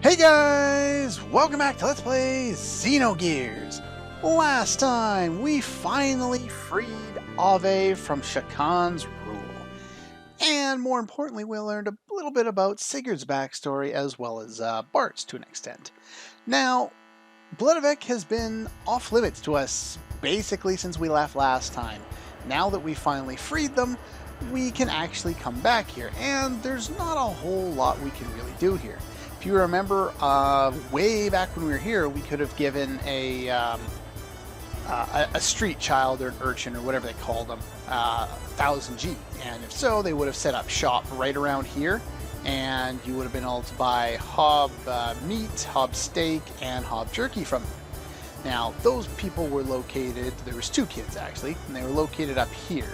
Hey guys! Welcome back to Let's Play Xenogears! Last time, we finally freed Ave from Shakan's rule. And more importantly, we learned a little bit about Sigurd's backstory as well as Bart's to an extent. Now, Bledavec has been off limits to us basically since we left last time. Now that we finally freed them, we can actually come back here, and there's not a whole lot we can really do here. If you remember, way back when we were here, we could have given a street child or an urchin or whatever they called them 1,000 G, and if so, they would have set up shop right around here, and you would have been able to buy hob meat, hob steak, and hob jerky from them. Now, those people were located, there was two kids actually, and they were located up here.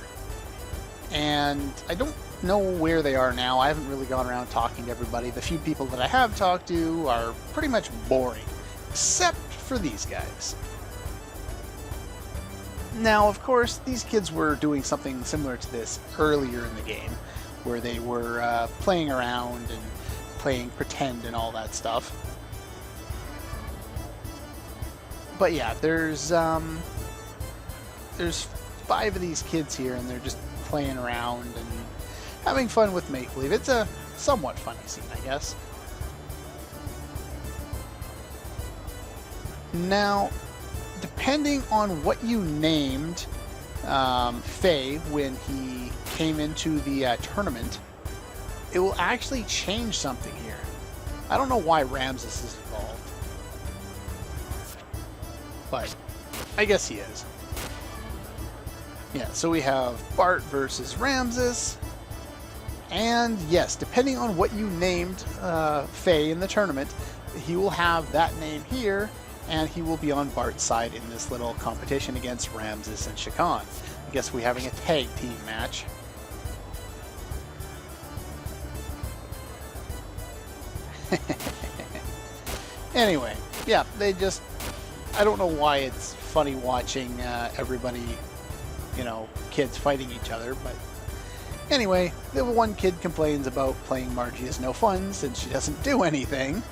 And I don't know where they are now. I haven't really gone around talking to everybody. The few people that I have talked to are pretty much boring, except for these guys. Now, of course, these kids were doing something similar to this earlier in the game, where they were playing around and playing pretend and all that stuff. But yeah, there's 5 of these kids here, and they're just playing around and having fun with make-believe. It's a somewhat funny scene, I guess. Now, depending on what you named Faye when he came into the tournament, it will actually change something here. I don't know why Ramses is involved, but I guess he is. Yeah, so we have Bart versus Ramses, and yes, depending on what you named Faye in the tournament, he will have that name here, and he will be on Bart's side in this little competition against Ramses and Shakan. I guess we're having a tag team match. Anyway, yeah, I don't know why it's funny watching everybody, you know, kids fighting each other, but anyway, the one kid complains about playing Margie is no fun since she doesn't do anything,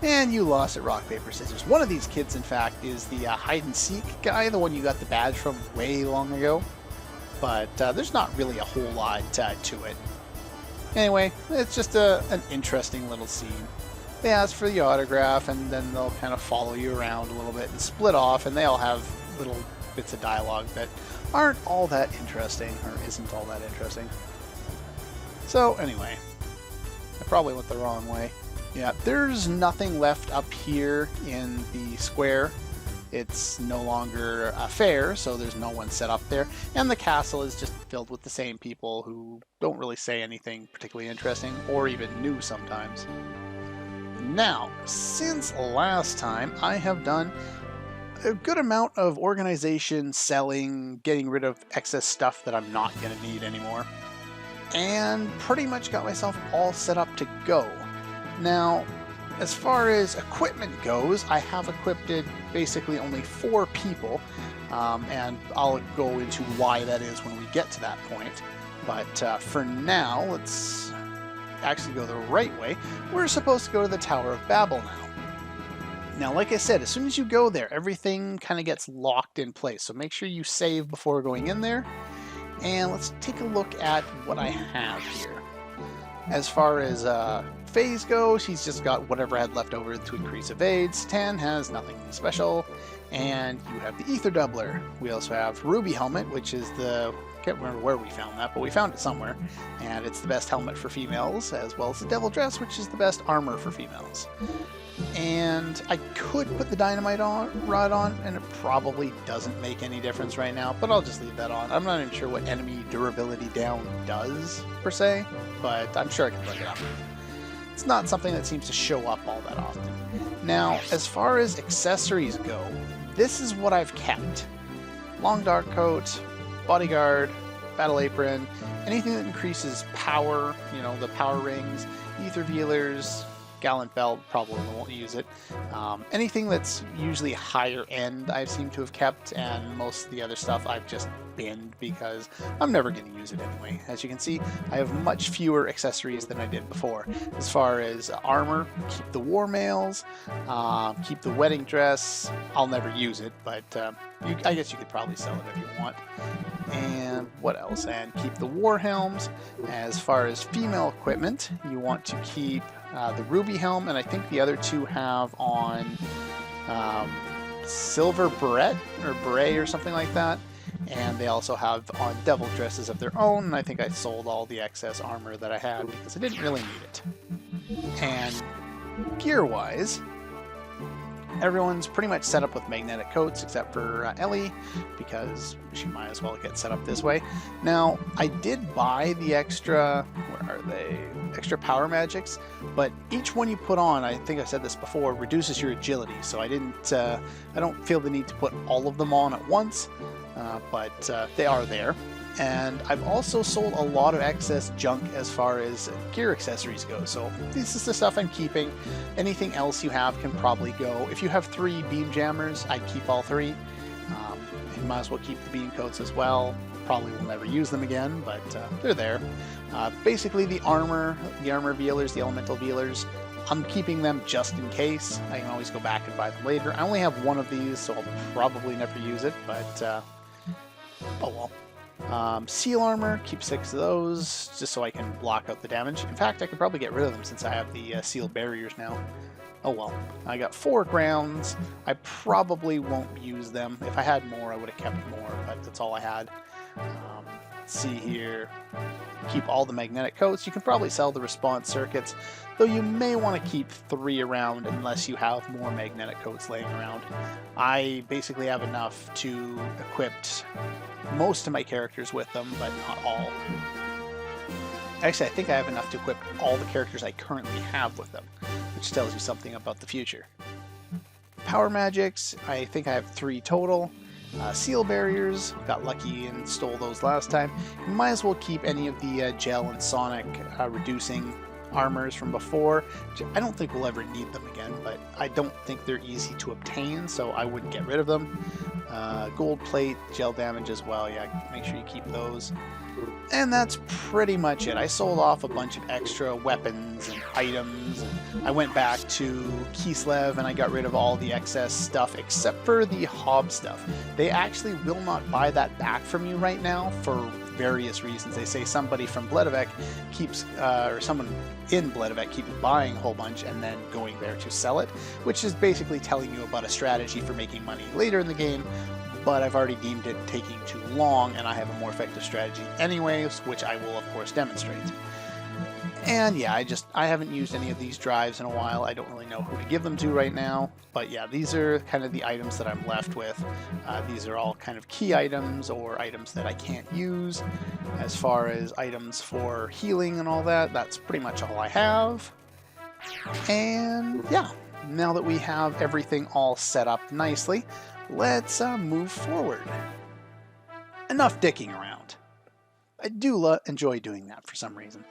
and you lost at rock, paper, scissors. One of these kids, in fact, is the hide-and-seek guy, the one you got the badge from way long ago, but there's not really a whole lot to it. Anyway, it's just an interesting little scene. They ask for the autograph, and then they'll kind of follow you around a little bit and split off, and they all have little bits of dialogue that aren't all that interesting, or isn't all that interesting. So anyway, I probably went the wrong way. Yeah, there's nothing left up here in the square. It's no longer a fair, so there's no one set up there, and the castle is just filled with the same people who don't really say anything particularly interesting, or even new sometimes. Now, since last time, I have done a good amount of organization, selling, getting rid of excess stuff that I'm not going to need anymore, and pretty much got myself all set up to go. Now, as far as equipment goes, I have equipped basically only 4 people, and I'll go into why that is when we get to that point. But for now, let's actually go the right way. We're supposed to go to the Tower of Babel now. Now, like I said, as soon as you go there, everything kind of gets locked in place. So make sure you save before going in there. And let's take a look at what I have here. As far as Faye's go, she's just got whatever I had left over to increase evades. Tan has nothing special. And you have the Ether Doubler. We also have Ruby Helmet, which is the... can't remember where we found that, but we found it somewhere. And it's the best helmet for females, as well as the Devil Dress, which is the best armor for females. And I could put the dynamite rod on, and it probably doesn't make any difference right now, but I'll just leave that on. I'm not even sure what enemy durability down does, per se, but I'm sure I can look it up. It's not something that seems to show up all that often. Now, as far as accessories go, this is what I've kept. Long dark coat, bodyguard, battle apron, anything that increases power, you know, the power rings, ether dealers, Gallant Belt, probably won't use it. Anything that's usually higher end I seem to have kept, and most of the other stuff I've just binned because I'm never going to use it anyway. As you can see, I have much fewer accessories than I did before. As far as armor, keep the war mails, keep the wedding dress. I'll never use it, but I guess you could probably sell it if you want. And what else? And keep the war helms. As far as female equipment, you want to keep the ruby helm, and I think the other two have on silver beret or something like that. And they also have on devil dresses of their own, and I think I sold all the excess armor that I had because I didn't really need it. And gear-wise, everyone's pretty much set up with magnetic coats except for Ellie, because she might as well get set up this way. Now, I did buy the extra, where are they? Extra power magics, but each one you put on, I think I said this before, reduces your agility. So I don't feel the need to put all of them on at once, but they are there. And I've also sold a lot of excess junk as far as gear accessories go. So this is the stuff I'm keeping. Anything else you have can probably go. If you have 3 beam jammers, I'd keep all 3. You might as well keep the beam coats as well. Probably will never use them again, but they're there. Basically the armor veilers, the elemental veilers, I'm keeping them just in case. I can always go back and buy them later. I only have 1 of these, so I'll probably never use it, but oh well. Seal armor, keep 6 of those, just so I can block out the damage. In fact, I could probably get rid of them since I have the sealed barriers now. Oh well. I got 4 grounds. I probably won't use them. If I had more, I would have kept more, but that's all I had. Let's see here. Keep all the magnetic coats. You can probably sell the response circuits, though you may want to keep 3 around unless you have more magnetic coats laying around. I basically have enough to equip most of my characters with them, but not all. Actually, I think I have enough to equip all the characters I currently have with them, which tells you something about the future. Power magics, I think I have 3 total. Seal barriers, got lucky and stole those last time. You might as well keep any of the gel and sonic reducing armors from before. I don't think we'll ever need them again, but I don't think they're easy to obtain, so I wouldn't get rid of them. Gold plate, gel damage as well, yeah, make sure you keep those. And that's pretty much it. I sold off a bunch of extra weapons and items. And I went back to Kislev and I got rid of all the excess stuff except for the Hob stuff. They actually will not buy that back from you right now for various reasons. They say somebody from Bledavec keeps, or someone in Bledavec keeps buying a whole bunch and then going there to sell it, which is basically telling you about a strategy for making money later in the game. But I've already deemed it taking too long, and I have a more effective strategy anyways, which I will of course demonstrate. And yeah, I haven't used any of these drives in a while. I don't really know who to give them to right now, but yeah, these are kind of the items that I'm left with. These are all kind of key items or items that I can't use. As far as items for healing and all that, that's pretty much all I have. And yeah, now that we have everything all set up nicely, let's move forward. Enough dicking around. I do enjoy doing that for some reason.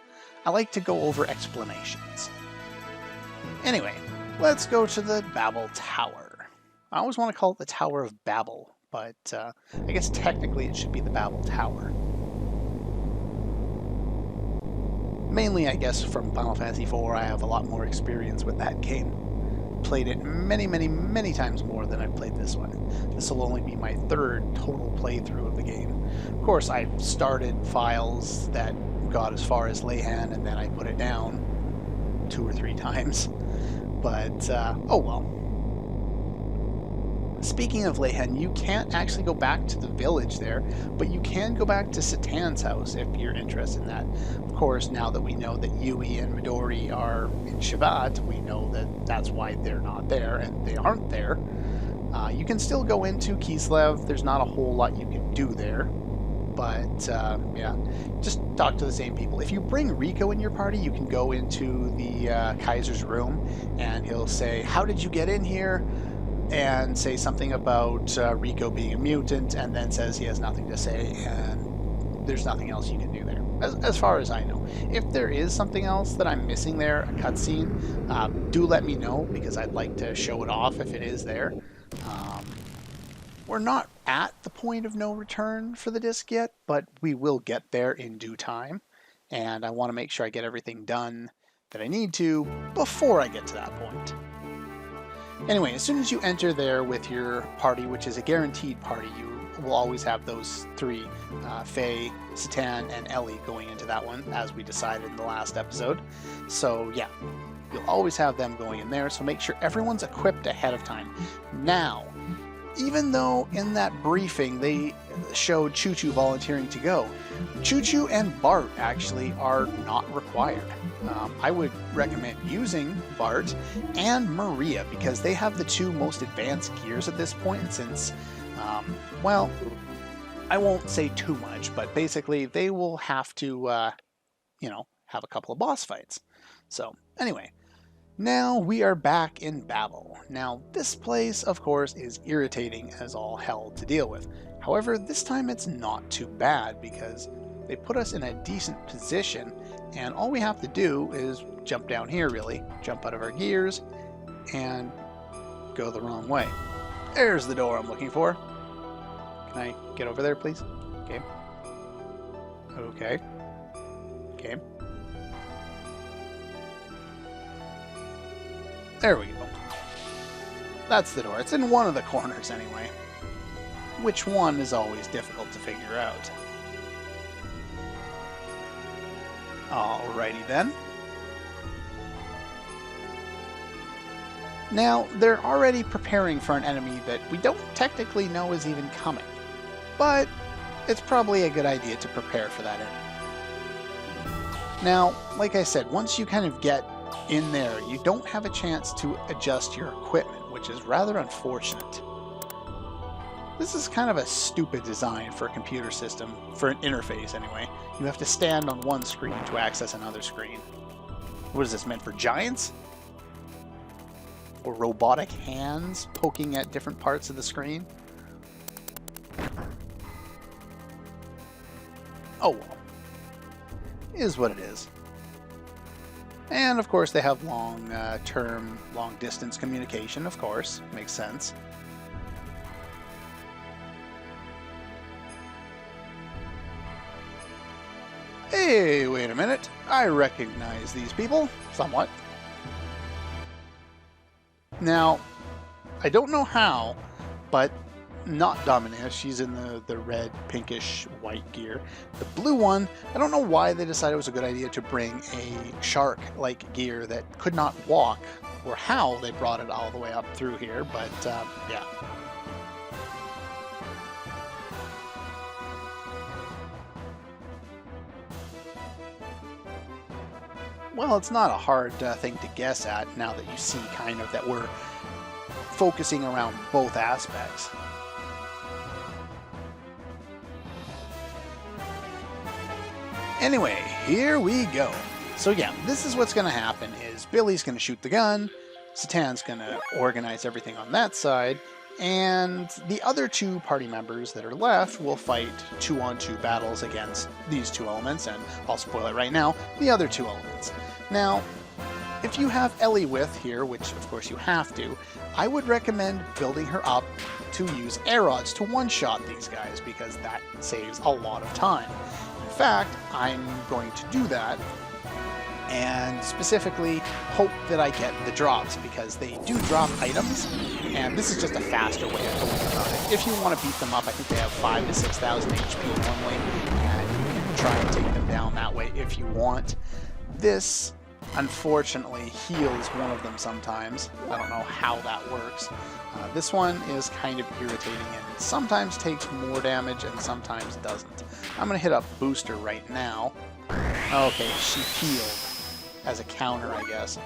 I like to go over explanations. Anyway, let's go to the Babel Tower. I always want to call it the Tower of Babel, but I guess technically it should be the Babel Tower. Mainly, I guess, from Final Fantasy IV, I have a lot more experience with that game. Played it many times more than I've played this one. This will only be my 3rd total playthrough of the game. Of course, I started files that got as far as Leyhan and then I put it down 2 or 3 times. But, oh well. Speaking of Leyhan, you can't actually go back to the village there, but you can go back to Satan's house if you're interested in that. Of course, now that we know that Yui and Midori are in Shivat, we know that that's why they're not there, and they aren't there. You can still go into Kislev. There's not a whole lot you can do there, but yeah, just talk to the same people. If you bring Rico in your party, you can go into the Kaiser's room, and he'll say, "How did you get in here?" and say something about Rico being a mutant, and then says he has nothing to say, and there's nothing else you can do there. as far as I know. If there is something else that I'm missing there, a cutscene, do let me know because I'd like to show it off if it is there. We're not at the point of no return for the disc yet, but we will get there in due time. And I want to make sure I get everything done that I need to before I get to that point. Anyway, as soon as you enter there with your party, which is a guaranteed party, you will always have those three, Faye, Satan, and Ellie going into that one, as we decided in the last episode. So yeah, you'll always have them going in there, so make sure everyone's equipped ahead of time. Now, even though in that briefing they showed Chu-Chu volunteering to go, Chu-Chu and Bart actually are not required. I would recommend using Bart and Maria because they have the two most advanced gears at this point since, well, I won't say too much, but basically they will have to, you know, have a couple of boss fights. So anyway, now we are back in Babel. Now this place, of course, is irritating as all hell to deal with. However, this time it's not too bad because they put us in a decent position and all we have to do is jump down here really, jump out of our gears and go the wrong way. There's the door I'm looking for. Can I get over there please? Okay. Okay. Okay. There we go. That's the door. It's in one of the corners anyway. Which one is always difficult to figure out. Alrighty then. Now, they're already preparing for an enemy that we don't technically know is even coming. But it's probably a good idea to prepare for that enemy. Now, like I said, once you kind of get in there, you don't have a chance to adjust your equipment, which is rather unfortunate. This is kind of a stupid design for a computer system, for an interface anyway. You have to stand on one screen to access another screen. What is this, meant for giants? Or robotic hands poking at different parts of the screen? Oh well. Is what it is. And of course they have long-term, long-distance communication, of course. Makes sense. Hey, wait a minute. I recognize these people, somewhat. Now, I don't know how, but not Dominica. She's in the red, pinkish, white gear. The blue one, I don't know why they decided it was a good idea to bring a shark-like gear that could not walk, or how they brought it all the way up through here, but yeah. Well, it's not a hard thing to guess at now that you see kind of that we're focusing around both aspects. Anyway, here we go. So yeah, this is what's going to happen is Billy's going to shoot the gun, Satan's going to organize everything on that side, and the other two party members that are left will fight 2-on-2 battles against these two elements, and I'll spoil it right now, the other two elements. Now, if you have Ellie with here, which of course you have to, I would recommend building her up to use air rods to one-shot these guys because that saves a lot of time. In fact, I'm going to do that and specifically hope that I get the drops because they do drop items and this is just a faster way of going about it. If you want to beat them up, I think they have 5,000 to 6,000 HP normally and you can try and take them down that way if you want. This unfortunately heals one of them sometimes. I don't know how that works. This one is kind of irritating and sometimes takes more damage and sometimes doesn't. I'm going to hit up Booster right now. Okay, she healed as a counter, I guess.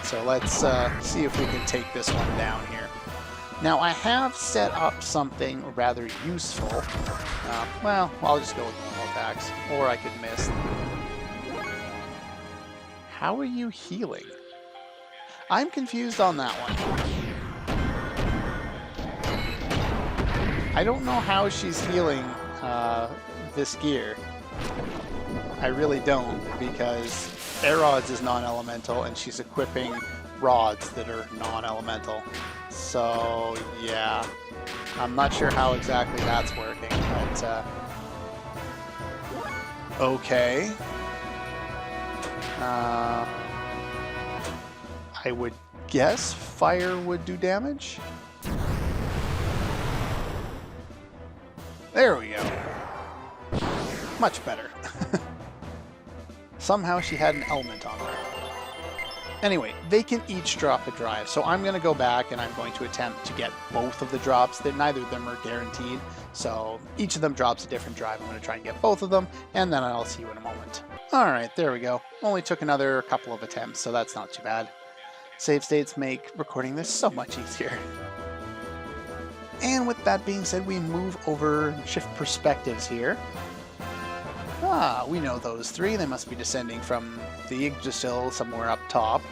So let's see if we can take this one down here. Now I have set up something rather useful. Well, I'll just go with normal attacks, or I could miss. How are you healing? I'm confused on that one. I don't know how she's healing this gear. I really don't, because air rods is non-elemental and she's equipping rods that are non-elemental. So yeah, I'm not sure how exactly that's working, but okay. I would guess fire would do damage. There we go. Much better. Somehow she had an element on her. Anyway, they can each drop a drive, so I'm going to go back and I'm going to attempt to get both of the drops. Neither of them are guaranteed, so each of them drops a different drive. I'm going to try and get both of them, and then I'll see you in a moment. Alright, there we go. Only took another couple of attempts, so that's not too bad. Save states make recording this so much easier. And with that being said, we move over and shift perspectives here. Ah, we know those three. They must be descending from the Yggdrasil somewhere up top,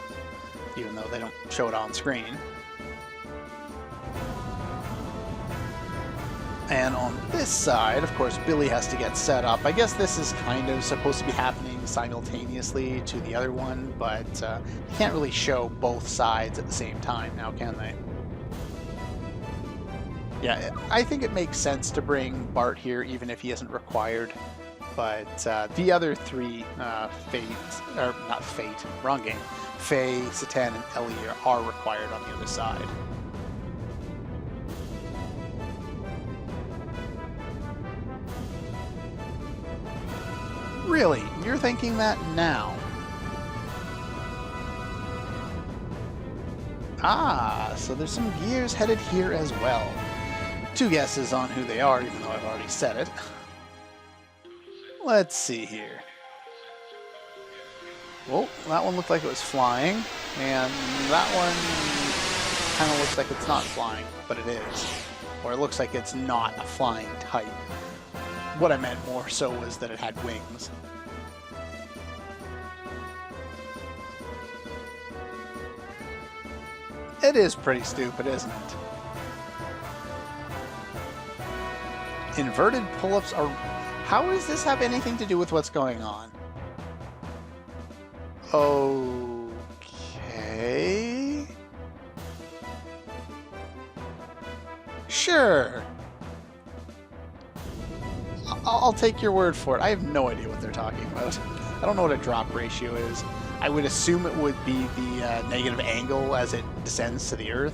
even though they don't show it on screen. And on this side, of course, Billy has to get set up. I guess this is kind of supposed to be happening simultaneously to the other one, but you can't really show both sides at the same time now, can they? Yeah, I think it makes sense to bring Bart here, even if he isn't required. But the other three, wrong game, Faye, Satan, and Ellie are required on the other side. Really? You're thinking that now? Ah, so there's some gears headed here as well. Two guesses on who they are, even though I've already said it. Let's see here. Oh, that one looked like it was flying, and that one kind of looks like it's not flying, but it is. Or it looks like it's not a flying type. What I meant more so was that it had wings. It is pretty stupid, isn't it? Inverted pull-ups are... How does this have anything to do with what's going on? Okay... Sure. I'll take your word for it. I have no idea what they're talking about. I don't know what a drop ratio is. I would assume it would be the negative angle as it descends to the Earth,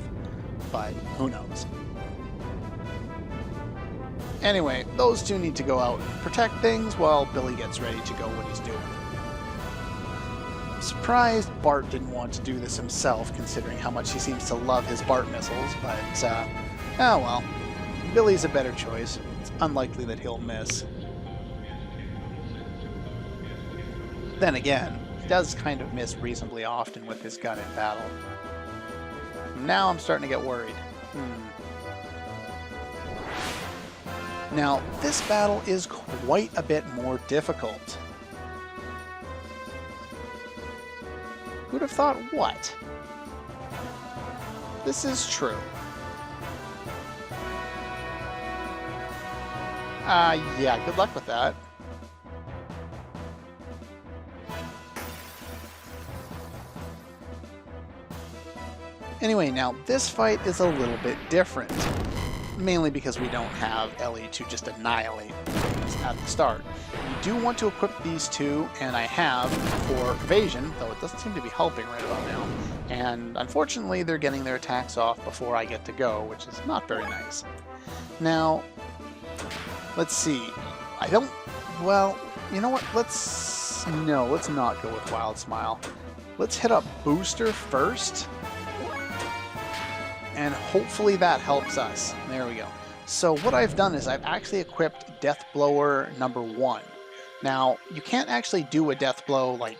but who knows. Anyway, those two need to go out and protect things while Billy gets ready to go what he's doing. I'm surprised Bart didn't want to do this himself, considering how much he seems to love his Bart missiles, but, oh well. Billy's a better choice. It's unlikely that he'll miss. Then again, he does kind of miss reasonably often with his gun in battle. Now I'm starting to get worried. Now, this battle is quite a bit more difficult. Who'd have thought what? This is true. Yeah, good luck with that. Anyway, now this fight is a little bit different. Mainly because we don't have Ellie to just annihilate things at the start. You do want to equip these two, and I have for evasion, though it doesn't seem to be helping right about now. And unfortunately, they're getting their attacks off before I get to go, which is not very nice. Now, let's see. I don't... Well, you know what? Let's not go with Wild Smile. Let's hit up Booster first. And hopefully that helps us. There we go. So what I've done is I've actually equipped Death Blower number 1. Now, you can't actually do a Death Blow, like,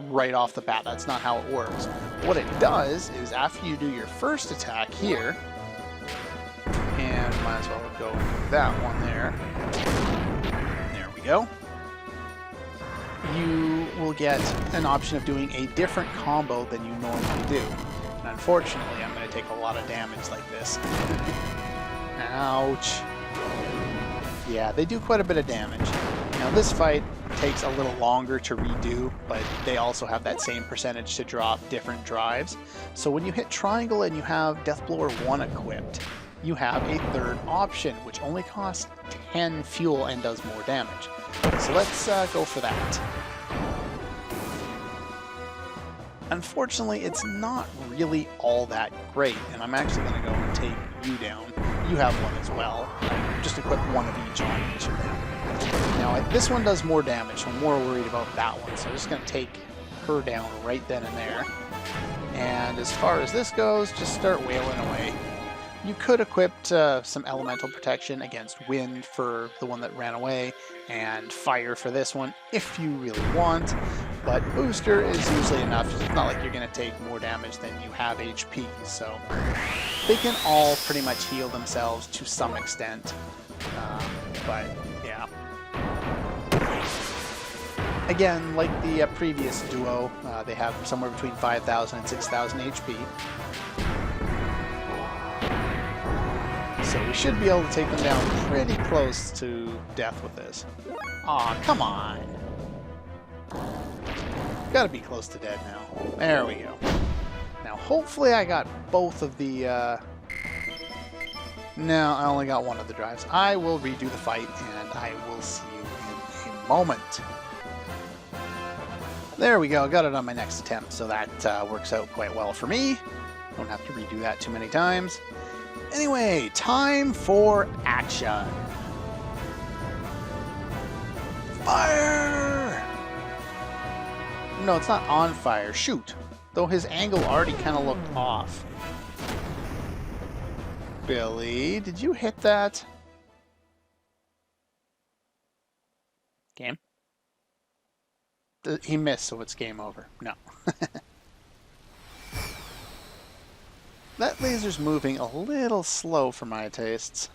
right off the bat. That's not how it works. What it does is after you do your first attack here, and might as well go with that one there. There we go. You will get an option of doing a different combo than you normally do. And unfortunately, I'm going to take a lot of damage like this. Ouch. Yeah, they do quite a bit of damage. Now this fight takes a little longer to redo, but they also have that same percentage to drop different drives. So when you hit triangle and you have Deathblower 1 equipped, you have a third option, which only costs 10 fuel and does more damage. So let's go for that. Unfortunately, it's not really all that great, and I'm actually going to go and take you down. You have one as well. Just equip one of each on each of them. Now, this one does more damage, so I'm more worried about that one, so I'm just going to take her down right then and there. And as far as this goes, just start wailing away. You could equip some elemental protection against wind for the one that ran away, and fire for this one if you really want, but booster is usually enough. It's not like you're going to take more damage than you have HP, so they can all pretty much heal themselves to some extent, but yeah. Again, like the previous duo, they have somewhere between 5,000 and 6,000 HP. So we should be able to take them down pretty close to death with this. Aw, come on! Gotta be close to dead now. There we go. Now hopefully I got both of the... No, I only got one of the drives. I will redo the fight, and I will see you in a moment. There we go, got it on my next attempt, so that works out quite well for me. Don't have to redo that too many times. Anyway, time for action. Fire! No, it's not on fire. Shoot. Though his angle already kind of looked off. Billy, did you hit that? Game? He missed, so it's game over. No. That laser's moving a little slow for my tastes.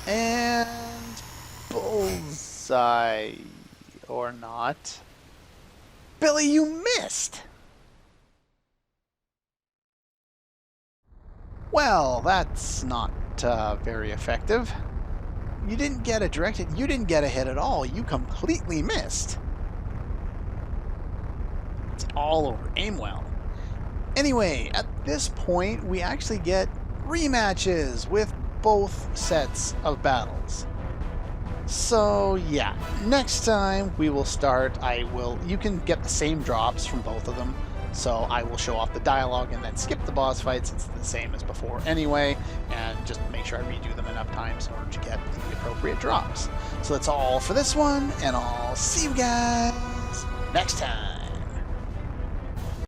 And bullseye or not. Billy, you missed! Well, that's not very effective. You didn't get a direct hit. You didn't get a hit at all. You completely missed. It's all over. Aim well. Anyway, at this point, we actually get rematches with both sets of battles. So yeah, next time we will start, you can get the same drops from both of them. So I will show off the dialogue and then skip the boss fights. It's the same as before anyway, and just make sure I redo them enough times in order to get the appropriate drops. So that's all for this one, and I'll see you guys next time.